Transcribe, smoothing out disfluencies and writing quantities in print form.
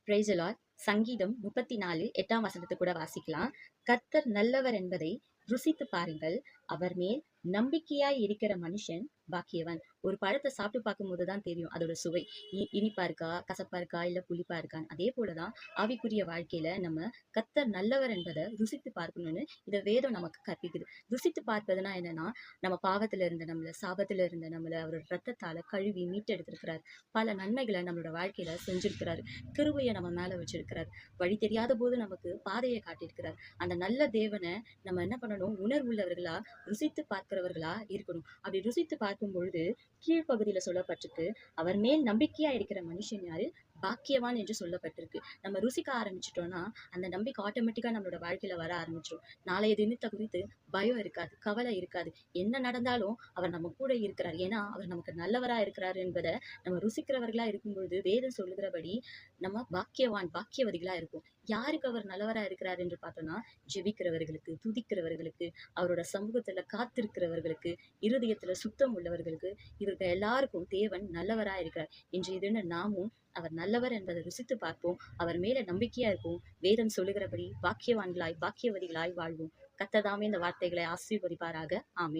Praise the Lord. சங்கீதம் 34 8ஆம் வசனத்தை கூட வாசிக்கலாம். கர்த்தர் நல்லவர் என்பதை ருசித்து பாருங்கள், அவர் மேல் நம்பிக்கையாய் இருக்கிற மனுஷன் பாக்கியவன். ஒரு பழத்தை சாப்பிட்டு பார்க்கும்போது தான் தெரியும் அதோட சுவை. இனிப்பா இருக்கா, கசப்பா இருக்கா, இல்ல புளிப்பா இருக்கான்னு. அதே போலதான் ஆவிக்குரிய வாழ்க்கையில நம்ம கர்த்தர் நல்லவர் என்பதை ருசித்து பார்க்கணும்னு இந்த வேதம் நமக்கு கற்பிக்குது. ருசித்து பார்ப்பதுனா என்னன்னா, நம்ம பாவத்துல இருந்த நம்மள, சாபத்துல இருந்த நம்மள அவரோட ரத்தத்தால கழுவி மீட்டெடுத்திருக்கிறார். பல நன்மைகளை நம்மளோட வாழ்க்கையில செஞ்சிருக்கிறாரு. கிருபையை நம்ம மேல வச்சிருக்கிறார். வழி தெரியாத போது நமக்கு பாதையை காட்டியிருக்கிறார். அந்த நல்ல தேவனை நம்ம என்ன பண்ணணும்? உணர்வுள்ளவர்களா, ருசித்து பார்க்கிறவர்களா இருக்கணும். அப்படி ருசித்து பார்க்கும் பொழுது கீழ்ப்பகுதியில சொல்லப்பட்டிருக்கு, அவர் மேல் நம்பிக்கையா இருக்கிற மனுஷன் யாரு? பாக்கியவான் என்று சொல்லப்பட்டிருக்கு. நம்ம ருசிக்க ஆரம்பிச்சிட்டோம்னா அந்த நம்பிக்கை ஆட்டோமேட்டிக்கா நம்மளோட வாழ்க்கையில வர ஆரம்பிச்சிடும். நாளைய தினத்தை குறித்து பயம் இருக்காது, கவலை இருக்காது. என்ன நடந்தாலும் அவர் நம்ம கூட இருக்கிறார். ஏன்னா அவர் நமக்கு நல்லவரா இருக்கிறார் என்பதை நம்ம ருசிக்கிறவர்களா இருக்கும் பொழுது வேதம் சொல்லுகிறபடி நம்ம பாக்கியவான், பாக்கியவதிகளா இருப்போம். யாருக்கு அவர் நல்லவரா இருக்கிறார் என்று பார்த்தோம்னா, ஜெபிக்கிறவர்களுக்கு, துதிக்கிறவர்களுக்கு, அவரோட சமூகத்துல காத்திருக்கிறவர்களுக்கு, இருதயத்துல சுத்தம் உள்ளவர்களுக்கு, இவர்கள் எல்லாருக்கும் தேவன் நல்லவரா இருக்கிறார். இன்றைய தினம் நாமும் அவர் நல்லவர் என்பதை ருசித்து பார்ப்போம். அவர் மேல நம்பிக்கையா இருப்போம். வேதம் சொல்லுகிறபடி பாக்கியவான்களாய், பாக்கியவதிகளாய் வாழ்வோம். கர்த்தர் தாமே இந்த வார்த்தைகளை ஆசீர்வதிப்பாராக. ஆமென்.